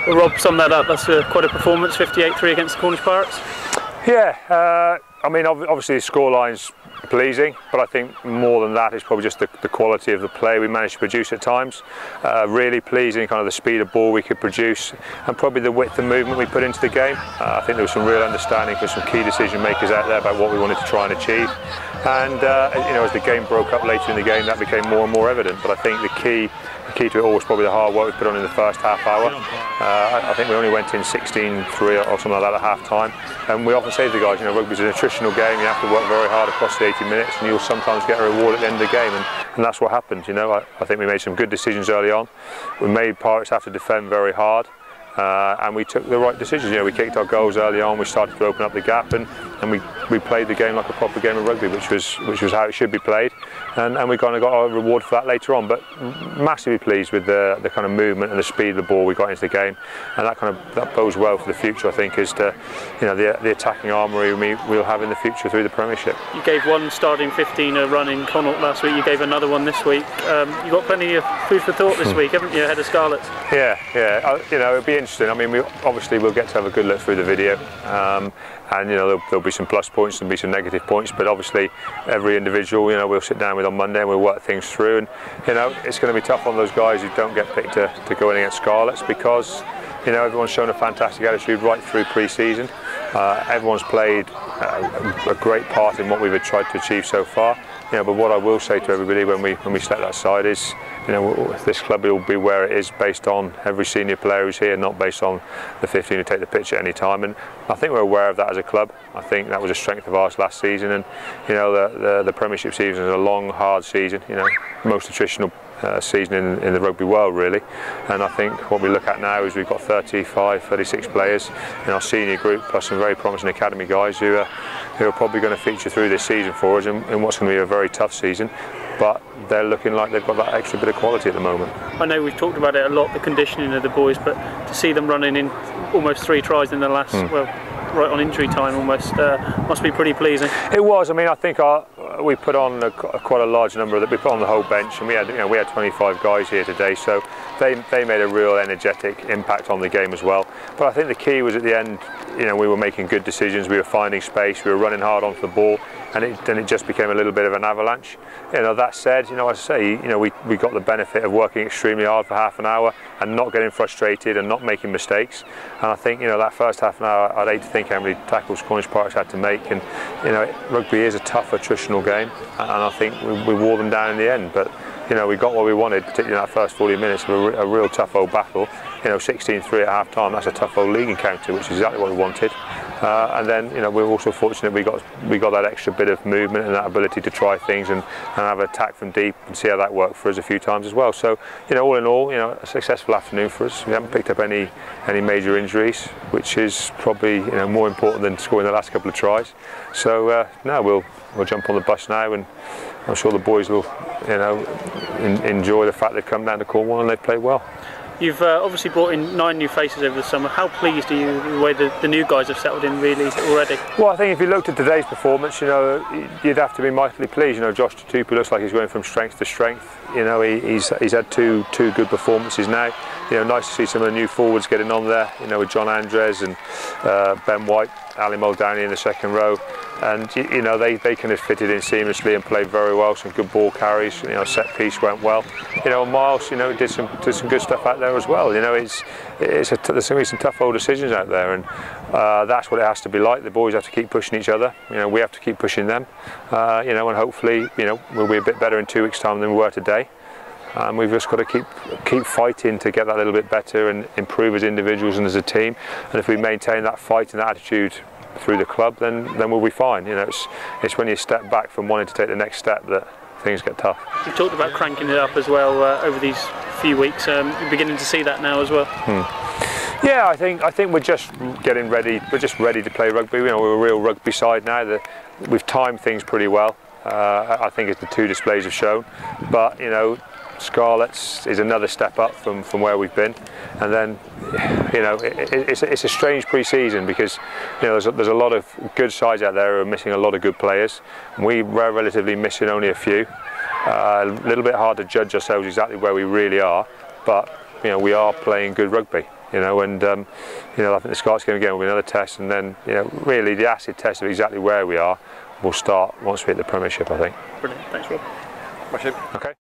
Well, Rob, sum that up. That's quite a performance, 58-3 against the Cornish Pirates. Yeah, I mean, obviously the scoreline's pleasing, but I think more than that is probably just the quality of the play we managed to produce at times. Really pleasing, kind of the speed of ball we could produce, and probably the width and movement we put into the game. I think there was some real understanding for some key decision makers out there about what we wanted to try and achieve. And you know, as the game broke up later in the game, that became more and more evident. But I think the key to it all was probably the hard work we put on in the first half hour. I think we only went in 16-3 or something like that at half time. And we often say to the guys, you know, rugby's an attritional game. You have to work very hard across the 80 minutes, and you'll sometimes get a reward at the end of the game. And that's what happened. You know, I think we made some good decisions early on. We made Pirates have to defend very hard. And we took the right decisions. You know, we kicked our goals early on. We started to open up the gap, and we played the game like a proper game of rugby, which was how it should be played. And we kind of got our reward for that later on. But massively pleased with the kind of movement and the speed of the ball we got into the game, and that bodes well for the future. I think as to, you know, the attacking armoury we'll have in the future through the Premiership. You gave one starting 15 a run in Connaught last week. You gave another one this week. You got plenty of food for thought this week, haven't you, ahead of Scarlets? Yeah. You know, it'll be interesting. I mean, we'll get to have a good look through the video, and you know, there'll be some plus points and be some negative points. But obviously, every individual, you know, we'll sit down with on Monday and we'll work things through. And you know, it's going to be tough on those guys who don't get picked to go in against Scarlets, because you know, everyone's shown a fantastic attitude right through pre-season. Everyone's played a great part in what we've tried to achieve so far. You know, but what I will say to everybody when we step that side is, you know, this club will be where it is based on every senior player who's here, not based on the 15 who take the pitch at any time. And I think we're aware of that as a club. I think that was a strength of ours last season. And you know, the Premiership season is a long, hard season. You know, most attritional season in the rugby world, really. And I think what we look at now is we've got 35, 36 players in our senior group, plus some very promising academy guys who are probably going to feature through this season for us in what's going to be a very tough season. But they're looking like they've got that extra bit of quality at the moment. I know we've talked about it a lot, the conditioning of the boys, but to see them running in almost 3 tries in the last, well, right on injury time almost, must be pretty pleasing. It was. I mean, I think we put on quite a large number that we put on the whole bench, and we had 25 guys here today, so they made a real energetic impact on the game as well. But I think the key was at the end, you know, we were making good decisions, we were finding space, we were running hard onto the ball, and then it just became a little bit of an avalanche. You know, that said, you know, as I say, you know, we got the benefit of working extremely hard for half an hour and not getting frustrated and not making mistakes. And I think, you know, that first half an hour, I'd hate to think how many tackles Cornish Pirates had to make. And you know, rugby is a tough attritional game, and I think we wore them down in the end. But you know, we got what we wanted, particularly in that first 40 minutes of a real tough old battle. You know, 16-3 at half time, that's a tough old league encounter, which is exactly what we wanted. And then, you know, we were also fortunate we got that extra bit of movement and that ability to try things and have an attack from deep and see how that worked for us a few times as well. So, you know, all in all, you know, a successful afternoon for us. We haven't picked up any major injuries, which is probably, you know, more important than scoring the last couple of tries. So now we'll jump on the bus now, and I'm sure the boys will, you know, enjoy the fact they've come down to Cornwall and they've played well. You've obviously brought in 9 new faces over the summer. How pleased are you with the way the new guys have settled in really already? Well, I think if you looked at today's performance, you know, you'd have to be mightily pleased. You know, Josh Tupu looks like he's going from strength to strength. You know, he's had two good performances now. You know, nice to see some of the new forwards getting on there. You know, with John Andres and Ben White, Ali Muldowney in the second row. And you know, they kind of fitted in seamlessly and played very well. Some good ball carries. You know, set piece went well. You know, Miles, you know, did some good stuff out there as well. You know, there's going to be some tough old decisions out there, and that's what it has to be like. The boys have to keep pushing each other. You know, we have to keep pushing them. You know, and hopefully, you know, we'll be a bit better in 2 weeks' time than we were today. And we've just got to keep fighting to get that a little bit better and improve as individuals and as a team. And if we maintain that fight and that attitude through the club, then we'll be fine. You know, it's when you step back from wanting to take the next step that things get tough. You talked about cranking it up as well over these few weeks. You're beginning to see that now as well. Yeah, I think we're just getting ready. We're just ready to play rugby. You know, we're a real rugby side now. We've timed things pretty well. I think as the 2 displays have shown. But you know, Scarlets is another step up from where we've been, and then, you know, it's a strange pre-season because, you know, there's a lot of good sides out there who are missing a lot of good players. We're relatively missing only a few. A little bit hard to judge ourselves exactly where we really are, but you know, we are playing good rugby. you know, and you know, I think the Scots game again will be another test, and then, you know, really the acid test of exactly where we are will start once we hit the Premiership, I think. Brilliant, thanks Rob. Okay.